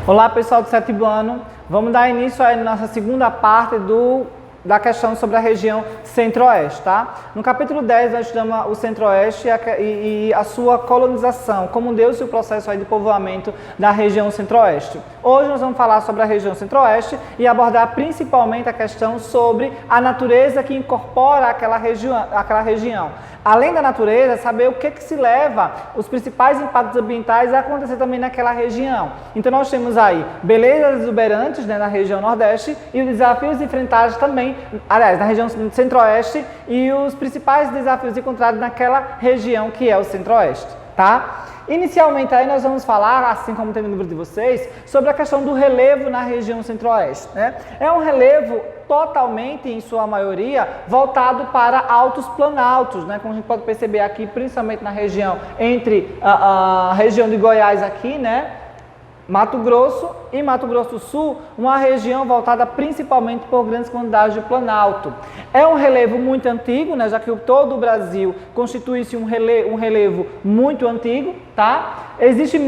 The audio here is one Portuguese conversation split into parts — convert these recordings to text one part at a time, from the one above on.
Olá pessoal do sétimo ano, vamos dar início à nossa segunda parte da questão sobre a região centro-oeste, tá? No capítulo 10 nós estudamos o centro-oeste e a sua colonização, como deu-se o processo aí de povoamento da região centro-oeste. Hoje nós vamos falar sobre a região centro-oeste e abordar principalmente a questão sobre a natureza que incorpora aquela região. Além da natureza, saber o que se leva, os principais impactos ambientais a acontecer também naquela região. Então nós temos aí belezas exuberantes, né, na região nordeste e os desafios enfrentados também, aliás, na região centro-oeste e os principais desafios encontrados naquela região que é o centro-oeste, tá? Inicialmente aí nós vamos falar, assim como tem no livro de vocês, sobre a questão do relevo na região centro-oeste, né? É um relevo totalmente, em sua maioria, voltado para altos planaltos, né? Como a gente pode perceber aqui, principalmente na região entre a região de Goiás aqui, né? Mato Grosso e Mato Grosso do Sul, uma região voltada principalmente por grandes quantidades de planalto. É um relevo muito antigo, né, já que todo o Brasil constitui-se um relevo muito antigo, tá? Existem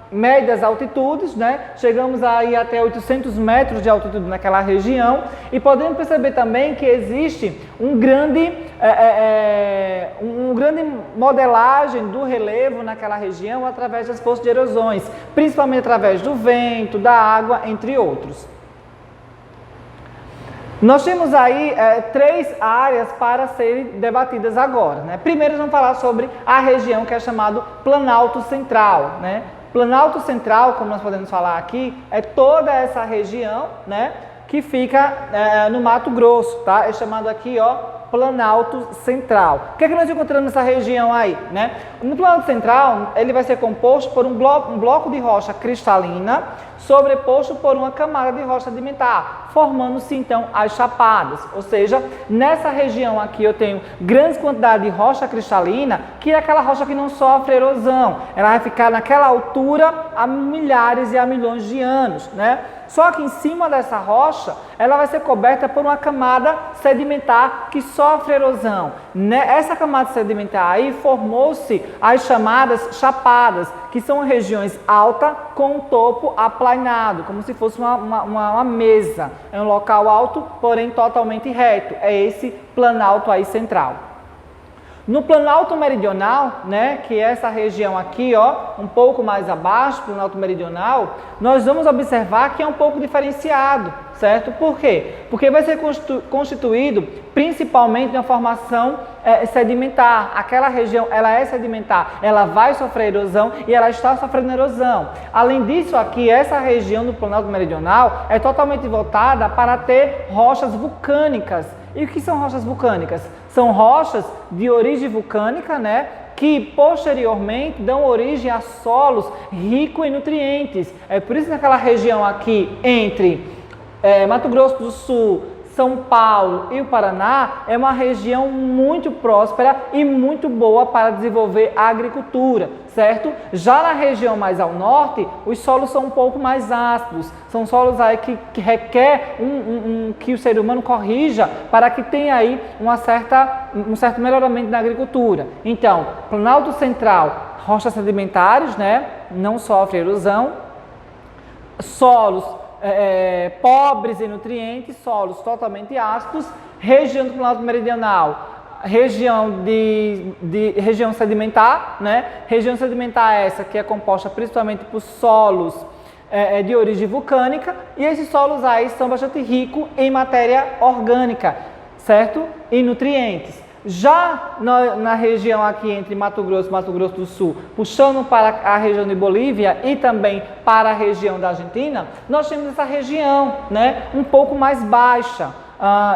médias altitudes, né? Chegamos aí até 800 metros de altitude naquela região e podemos perceber também que existe um grande modelagem do relevo naquela região através das forças de erosões, principalmente através do vento, da água, entre outros. Nós temos aí três áreas para serem debatidas agora, né? Primeiro vamos falar sobre a região que é chamada Planalto Central, né? Planalto Central, como nós podemos falar aqui, é toda essa região, né, que fica no Mato Grosso, tá? É chamado aqui, ó, Planalto Central. O que é que nós encontramos nessa região aí, né? No Planalto Central, ele vai ser composto por um bloco de rocha cristalina sobreposto por uma camada de rocha sedimentar, formando-se então as chapadas. Ou seja, nessa região aqui eu tenho grandes quantidades de rocha cristalina, que é aquela rocha que não sofre erosão. Ela vai ficar naquela altura há milhares e há milhões de anos, né? Só que em cima dessa rocha, ela vai ser coberta por uma camada sedimentar que sofre erosão. Essa camada sedimentar aí formou-se as chamadas chapadas, que são regiões altas com o topo aplanado, como se fosse uma mesa. É um local alto, porém totalmente reto. É esse planalto aí central. No Planalto Meridional, né, que é essa região aqui, ó, um pouco mais abaixo, Planalto Meridional, nós vamos observar que é um pouco diferenciado, certo? Por quê? Porque vai ser constituído principalmente de uma formação sedimentar. Aquela região, ela é sedimentar, ela vai sofrer erosão e ela está sofrendo erosão. Além disso, aqui, essa região do Planalto Meridional é totalmente voltada para ter rochas vulcânicas. E o que são rochas vulcânicas? São rochas de origem vulcânica, né, que posteriormente dão origem a solos ricos em nutrientes. É por isso que naquela região aqui entre Mato Grosso do Sul, São Paulo e o Paraná é uma região muito próspera e muito boa para desenvolver a agricultura, certo? Já na região mais ao norte, os solos são um pouco mais ácidos, são solos aí que requer que o ser humano corrija para que tenha aí um certo melhoramento na agricultura. Então, Planalto Central, rochas sedimentares, né? Não sofre erosão, solos pobres em nutrientes, solos totalmente ácidos, região do Planalto Meridional, região sedimentar, né? Região sedimentar essa que é composta principalmente por solos de origem vulcânica, e esses solos aí são bastante ricos em matéria orgânica, certo? E nutrientes. Já na região aqui entre Mato Grosso e Mato Grosso do Sul, puxando para a região de Bolívia e também para a região da Argentina, nós temos essa região, né, um pouco mais baixa.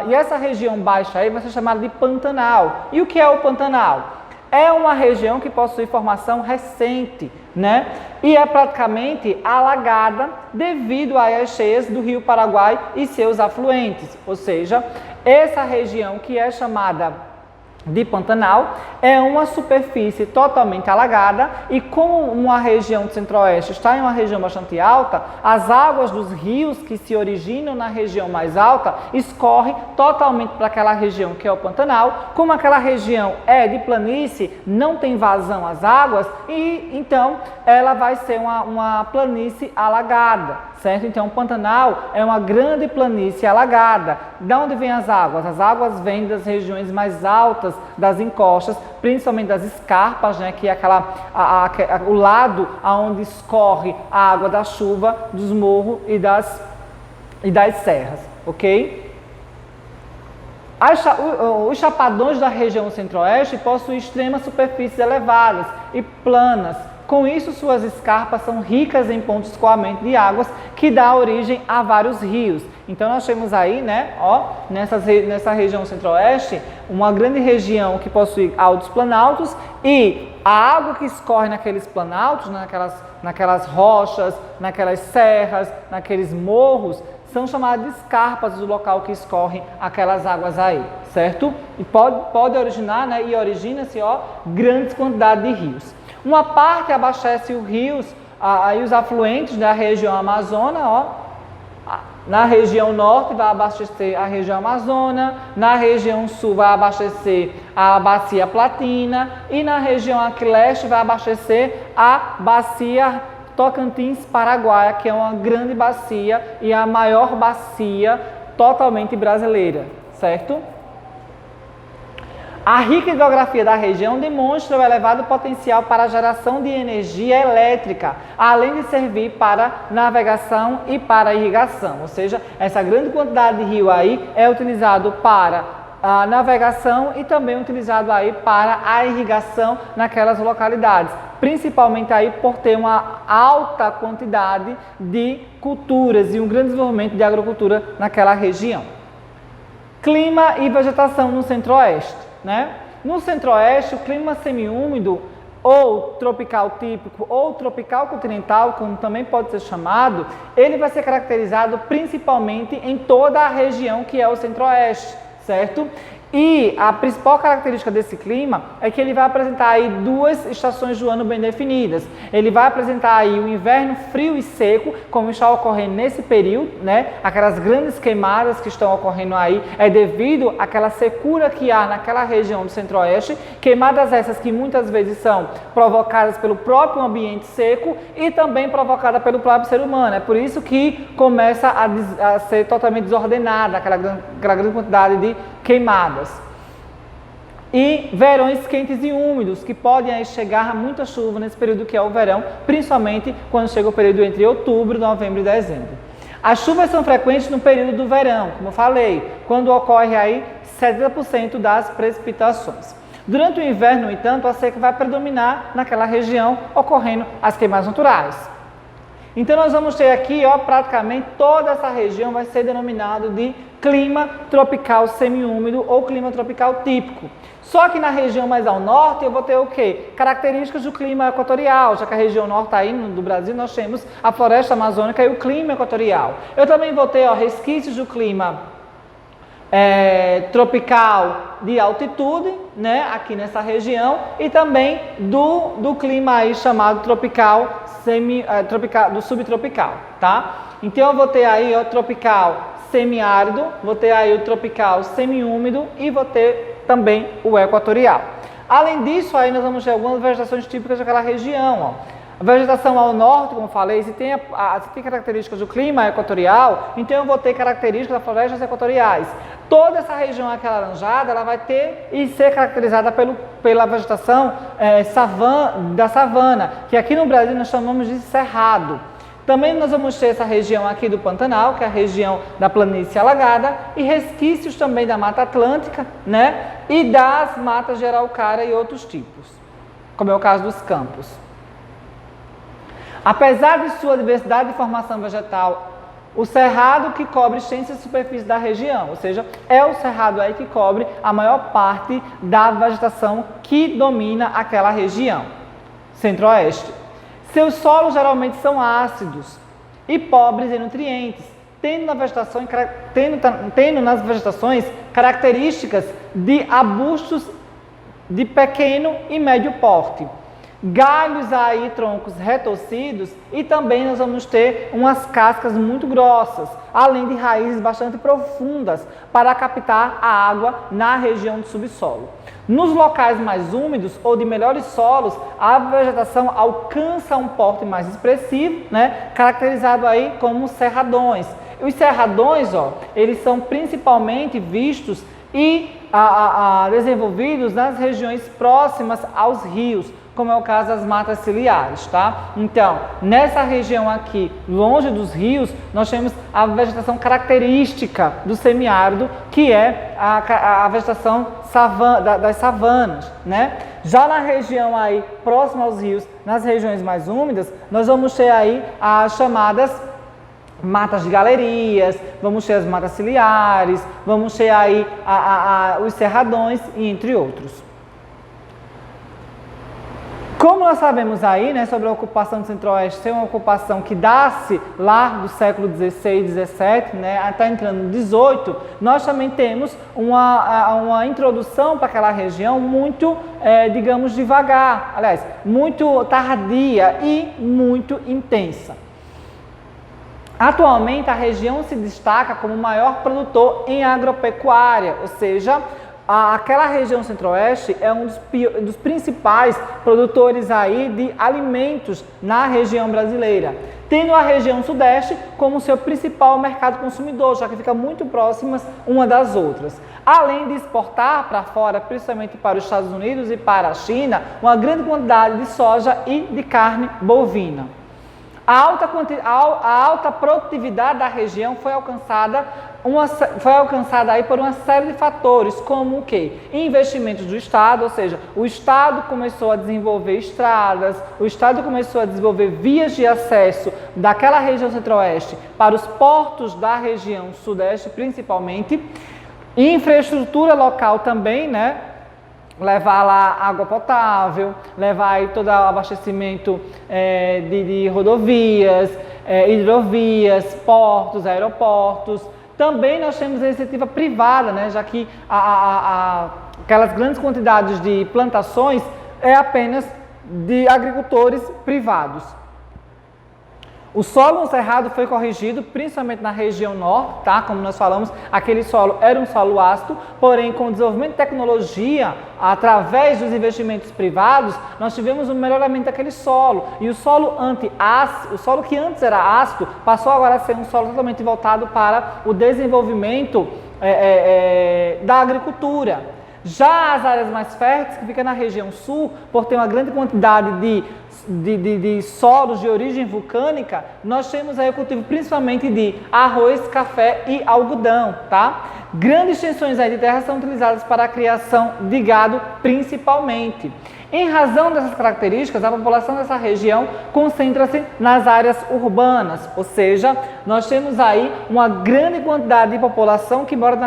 E essa região baixa aí vai ser chamada de Pantanal. E o que é o Pantanal? É uma região que possui formação recente, né? E é praticamente alagada devido às cheias do Rio Paraguai e seus afluentes. Ou seja, essa região que é chamada de Pantanal é uma superfície totalmente alagada e como uma região do centro-oeste está em uma região bastante alta, as águas dos rios que se originam na região mais alta escorrem totalmente para aquela região que é o Pantanal. Como aquela região é de planície, não tem vazão às águas e então ela vai ser uma planície alagada, certo? Então o Pantanal é uma grande planície alagada. De onde vêm as águas? As águas vêm das regiões mais altas das encostas, principalmente das escarpas, né, que é o lado aonde escorre a água da chuva, dos morros e das serras, ok? Os chapadões da região centro-oeste possuem extremas superfícies elevadas e planas. Com isso, suas escarpas são ricas em pontos de escoamento de águas que dá origem a vários rios. Então, nós temos aí, né, nessa região centro-oeste, uma grande região que possui altos planaltos e a água que escorre naqueles planaltos, naquelas rochas, naquelas serras, naqueles morros, são chamadas de escarpas do local que escorrem aquelas águas aí, certo? E pode originar, né, e origina-se, grandes quantidades de rios. Uma parte abastece os rios, aí os afluentes da região Amazônia, na região norte vai abastecer a região Amazônia, na região sul vai abastecer a bacia Platina e na região aqui leste vai abastecer a bacia Tocantins-Paraguaia, que é uma grande bacia e a maior bacia totalmente brasileira, certo? A rica hidrografia da região demonstra o elevado potencial para a geração de energia elétrica, além de servir para navegação e para irrigação. Ou seja, essa grande quantidade de rio aí é utilizado para a navegação e também utilizado aí para a irrigação naquelas localidades, principalmente aí por ter uma alta quantidade de culturas e um grande desenvolvimento de agricultura naquela região. Clima e vegetação no centro-oeste. Né? No centro-oeste, o clima semiúmido ou tropical típico ou tropical continental, como também pode ser chamado, ele vai ser caracterizado principalmente em toda a região que é o centro-oeste, certo? E a principal característica desse clima é que ele vai apresentar aí duas estações do ano bem definidas. Ele vai apresentar aí o inverno frio e seco, como está ocorrendo nesse período, né? Aquelas grandes queimadas que estão ocorrendo aí é devido àquela secura que há naquela região do centro-oeste, queimadas essas que muitas vezes são provocadas pelo próprio ambiente seco e também provocadas pelo próprio ser humano. É por isso que começa a ser totalmente desordenada aquela grande quantidade de queimadas. E verões quentes e úmidos, que podem aí chegar a muita chuva nesse período que é o verão, principalmente quando chega o período entre outubro, novembro e dezembro. As chuvas são frequentes no período do verão, como eu falei, quando ocorre aí 70% das precipitações. Durante o inverno, no entanto, a seca vai predominar naquela região, ocorrendo as queimadas naturais. Então nós vamos ter aqui, praticamente toda essa região vai ser denominado de clima tropical semiúmido ou clima tropical típico. Só que na região mais ao norte eu vou ter o quê? Características do clima equatorial, já que a região norte aí do Brasil nós temos a floresta amazônica e o clima equatorial. Eu também vou ter resquícios do clima tropical de altitude, né, aqui nessa região, e também do clima aí chamado tropical do subtropical, tá? Então eu vou ter aí o tropical semiárido, vou ter aí o tropical semiúmido e vou ter também o equatorial. Além disso, aí nós vamos ter algumas vegetações típicas daquela região, A vegetação ao norte, como eu falei, se tem características do clima equatorial, então eu vou ter características das florestas equatoriais. Toda essa região aqui alaranjada, ela vai ter e ser caracterizada pela vegetação da savana, que aqui no Brasil nós chamamos de cerrado. Também nós vamos ter essa região aqui do Pantanal, que é a região da planície alagada, e resquícios também da Mata Atlântica, né? E das matas de araucária e outros tipos, como é o caso dos campos. Apesar de sua diversidade de formação vegetal, o cerrado que cobre extensa superfície da região, ou seja, é o cerrado aí que cobre a maior parte da vegetação que domina aquela região, centro-oeste. Seus solos geralmente são ácidos e pobres em nutrientes, tendo nas vegetações características de arbustos de pequeno e médio porte. Galhos aí, troncos retorcidos, e também nós vamos ter umas cascas muito grossas, além de raízes bastante profundas para captar a água na região do subsolo. Nos locais mais úmidos ou de melhores solos, a vegetação alcança um porte mais expressivo, né, caracterizado aí como cerradões. Os cerradões, eles são principalmente vistos e desenvolvidos nas regiões próximas aos rios, como é o caso das matas ciliares, tá? Então, nessa região aqui, longe dos rios, nós temos a vegetação característica do semiárido, que é a vegetação das savanas, né? Já na região aí, próxima aos rios, nas regiões mais úmidas, nós vamos ter aí as chamadas matas de galerias, vamos ter as matas ciliares, vamos ter aí os cerradões, entre outros. Como nós sabemos aí, né, sobre a ocupação do Centro-Oeste ser uma ocupação que dá-se lá do século XVI, XVII, né, até entrando no XVIII, nós também temos uma introdução para aquela região muito, digamos, devagar, aliás, muito tardia e muito intensa. Atualmente, a região se destaca como o maior produtor em agropecuária, ou seja, aquela região centro-oeste é um dos principais produtores aí de alimentos na região brasileira, tendo a região sudeste como seu principal mercado consumidor, já que fica muito próximas uma das outras. Além de exportar para fora, principalmente para os Estados Unidos e para a China, uma grande quantidade de soja e de carne bovina. A alta produtividade da região foi alcançada aí por uma série de fatores, como o quê? Investimentos do Estado, ou seja, o Estado começou a desenvolver estradas, o Estado começou a desenvolver vias de acesso daquela região centro-oeste para os portos da região sudeste, principalmente, infraestrutura local também, né? Levar lá água potável, levar aí todo o abastecimento de rodovias, hidrovias, portos, aeroportos. Também nós temos a iniciativa privada, né, já que aquelas grandes quantidades de plantações é apenas de agricultores privados. O solo no cerrado foi corrigido, principalmente na região norte, tá? Como nós falamos, aquele solo era um solo ácido, porém com o desenvolvimento de tecnologia, através dos investimentos privados, nós tivemos um melhoramento daquele solo. E o solo o solo que antes era ácido, passou agora a ser um solo totalmente voltado para o desenvolvimento da agricultura. Já as áreas mais férteis, que ficam na região sul, por ter uma grande quantidade de solos de origem vulcânica, nós temos aí o cultivo principalmente de arroz, café e algodão, tá? Grandes extensões aí de terra são utilizadas para a criação de gado principalmente. Em razão dessas características, a população dessa região concentra-se nas áreas urbanas, ou seja, nós temos aí uma grande quantidade de população que mora na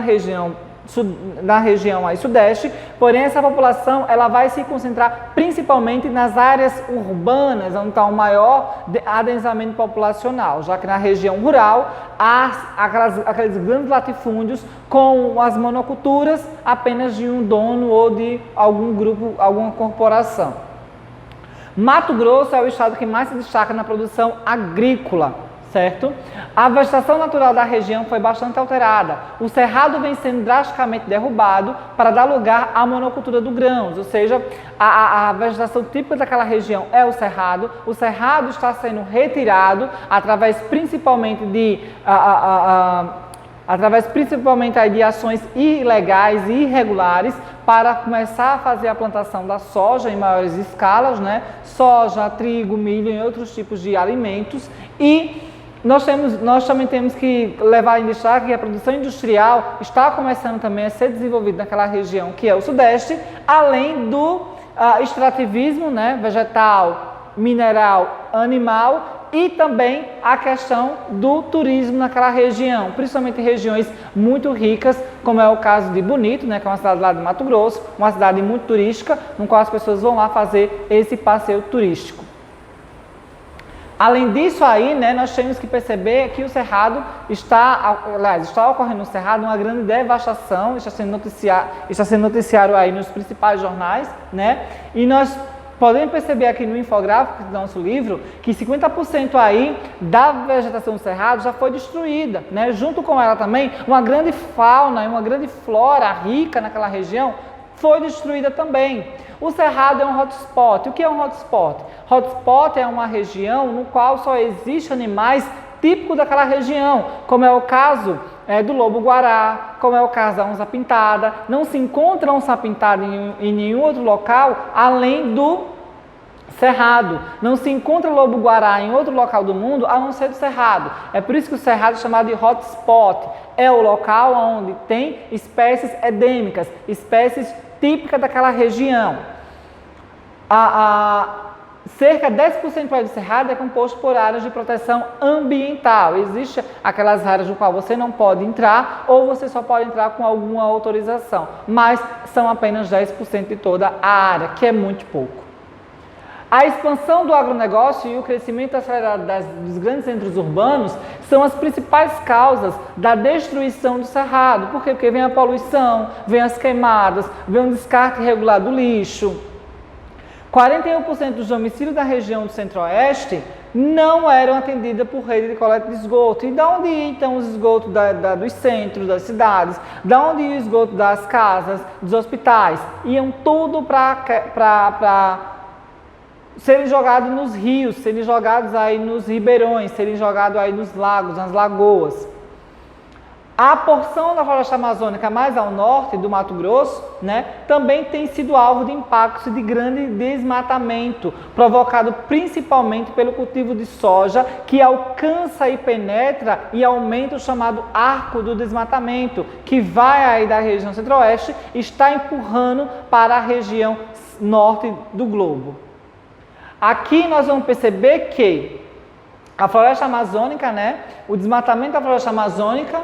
região aí sudeste, porém essa população ela vai se concentrar principalmente nas áreas urbanas, onde está o maior adensamento populacional, já que na região rural há aqueles grandes latifúndios com as monoculturas apenas de um dono ou de algum grupo, alguma corporação. Mato Grosso é o estado que mais se destaca na produção agrícola, certo? A vegetação natural da região foi bastante alterada. O cerrado vem sendo drasticamente derrubado para dar lugar à monocultura do grãos, ou seja, a vegetação típica daquela região é o cerrado está sendo retirado através principalmente de ações ilegais e irregulares para começar a fazer a plantação da soja em maiores escalas, né? Soja, trigo, milho e outros tipos de alimentos. E nós também temos que levar em destaque que a produção industrial está começando também a ser desenvolvida naquela região que é o sudeste, além do extrativismo, né, vegetal, mineral, animal, e também a questão do turismo naquela região, principalmente em regiões muito ricas, como é o caso de Bonito, né, que é uma cidade lá de Mato Grosso, uma cidade muito turística, no qual as pessoas vão lá fazer esse passeio turístico. Além disso aí, né, nós temos que perceber que o Cerrado está ocorrendo no Cerrado uma grande devastação, está sendo noticiário aí nos principais jornais, né, e nós podemos perceber aqui no infográfico do nosso livro que 50% aí da vegetação do Cerrado já foi destruída, né, junto com ela também uma grande fauna e uma grande flora rica naquela região foi destruída também. O Cerrado é um hotspot. O que é um hotspot? Hotspot é uma região no qual só existem animais típicos daquela região, como é o caso do lobo-guará, como é o caso da onça-pintada. Não se encontra onça-pintada em nenhum outro local além do Cerrado. Não se encontra lobo-guará em outro local do mundo a não ser do Cerrado. É por isso que o Cerrado é chamado de hotspot. É o local onde tem espécies endêmicas, espécies típicas daquela região. Cerca de 10% do Cerrado é composto por áreas de proteção ambiental. Existem aquelas áreas no qual você não pode entrar ou você só pode entrar com alguma autorização, mas são apenas 10% de toda a área, que é muito pouco. A expansão do agronegócio e o crescimento acelerado dos grandes centros urbanos são as principais causas da destruição do Cerrado. Por quê? Porque vem a poluição, vem as queimadas, vem o descarte irregular do lixo. 41% dos domicílios da região do Centro-Oeste não eram atendidos por rede de coleta de esgoto. E de onde ia então os esgotos dos centros, das cidades? De onde ia o esgoto das casas, dos hospitais? Iam tudo para serem jogados nos rios, serem jogados aí nos ribeirões, serem jogados aí nos lagos, nas lagoas. A porção da floresta amazônica mais ao norte do Mato Grosso, né, também tem sido alvo de impactos de grande desmatamento, provocado principalmente pelo cultivo de soja, que alcança e penetra e aumenta o chamado arco do desmatamento, que vai aí da região centro-oeste e está empurrando para a região norte do globo. Aqui nós vamos perceber que a floresta amazônica, né, o desmatamento da floresta amazônica,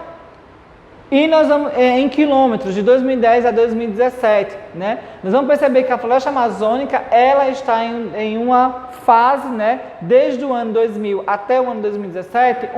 e nós vamos, em quilômetros, de 2010 a 2017, né, nós vamos perceber que a floresta amazônica ela está em uma fase, né, desde o ano 2000 até o ano 2017,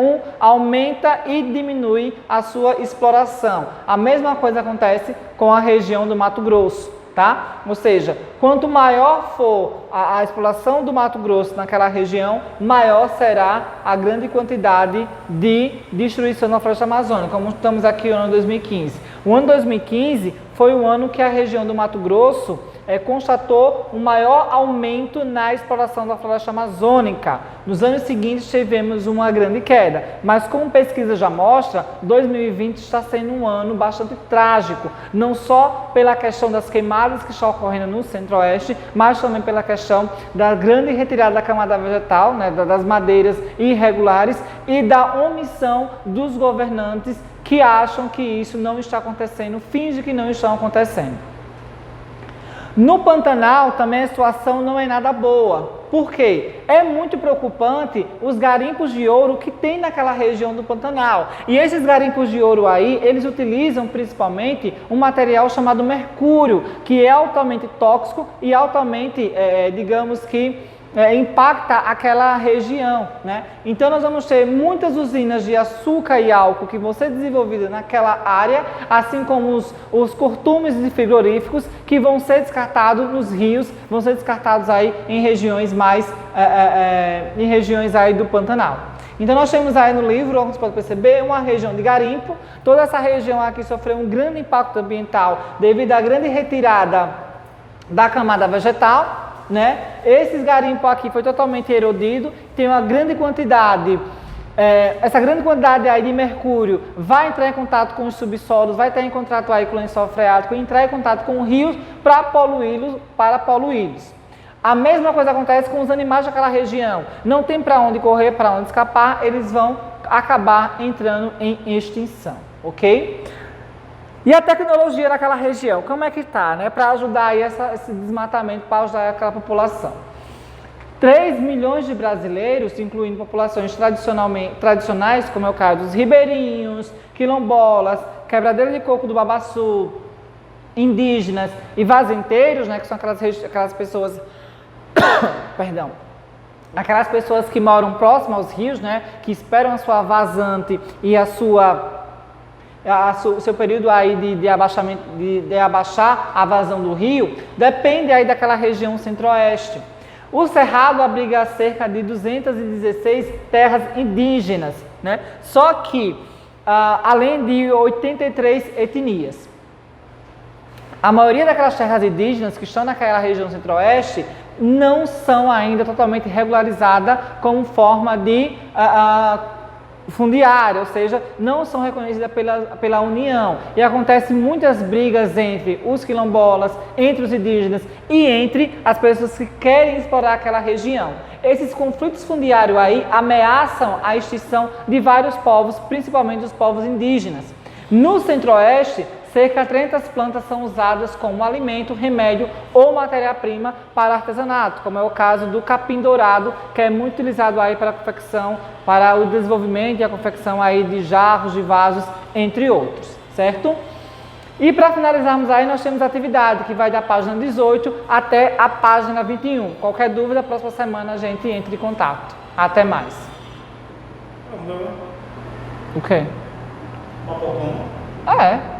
aumenta e diminui a sua exploração. A mesma coisa acontece com a região do Mato Grosso. Tá? Ou seja, quanto maior for a exploração do Mato Grosso naquela região, maior será a grande quantidade de destruição na floresta amazônica, como estamos aqui no ano 2015. O ano 2015 foi o ano que a região do Mato Grosso constatou um maior aumento na exploração da floresta amazônica. Nos anos seguintes tivemos uma grande queda, mas como pesquisa já mostra, 2020 está sendo um ano bastante trágico, não só pela questão das queimadas que estão ocorrendo no Centro-Oeste, mas também pela questão da grande retirada da camada vegetal, né, das madeiras irregulares e da omissão dos governantes que acham que isso não está acontecendo, fingem que não estão acontecendo. No Pantanal também a situação não é nada boa. Por quê? É muito preocupante os garimpos de ouro que tem naquela região do Pantanal. E esses garimpos de ouro aí, eles utilizam principalmente um material chamado mercúrio, que é altamente tóxico e altamente, digamos que, impacta aquela região, né? Então nós vamos ter muitas usinas de açúcar e álcool que vão ser desenvolvidas naquela área, assim como os curtumes de frigoríficos que vão ser descartados nos rios, vão ser descartados aí em regiões em regiões aí do Pantanal. Então nós temos aí no livro, como você pode perceber, uma região de garimpo. Toda essa região aqui sofreu um grande impacto ambiental devido à grande retirada da camada vegetal. Né? Esses garimpos aqui foi totalmente erodido, tem uma grande quantidade, essa grande quantidade aí de mercúrio vai entrar em contato com os subsolos, vai estar em contato aí com o lençol freático, entrar em contato com rios para poluí-los. A mesma coisa acontece com os animais daquela região, não tem para onde correr, para onde escapar, eles vão acabar entrando em extinção, ok? E a tecnologia naquela região, como é que está, né? Para ajudar aí esse desmatamento, para ajudar aquela população. 3 milhões de brasileiros, incluindo populações tradicionais, como é o caso dos ribeirinhos, quilombolas, quebradeira de coco do Babaçu, indígenas e vazenteiros, né? Que são aquelas pessoas aquelas pessoas que moram próximo aos rios, né, que esperam a sua vazante e o seu período aí de abaixamento, de abaixar a vazão do rio, depende aí daquela região centro-oeste. O Cerrado abriga cerca de 216 terras indígenas, né? Só que, além de 83 etnias. A maioria daquelas terras indígenas que estão naquela região centro-oeste não são ainda totalmente regularizadas como forma de fundiária, ou seja, não são reconhecidas pela União. E acontecem muitas brigas entre os quilombolas, entre os indígenas e entre as pessoas que querem explorar aquela região. Esses conflitos fundiários aí ameaçam a extinção de vários povos, principalmente os povos indígenas. No centro-oeste, cerca de 30 plantas são usadas como alimento, remédio ou matéria-prima para artesanato, como é o caso do capim dourado, que é muito utilizado aí para a confecção, para o desenvolvimento e a confecção aí de jarros, de vasos, entre outros, certo? E para finalizarmos aí, nós temos a atividade que vai da página 18 até a página 21. Qualquer dúvida, próxima semana a gente entra em contato. Até mais. O quê? É.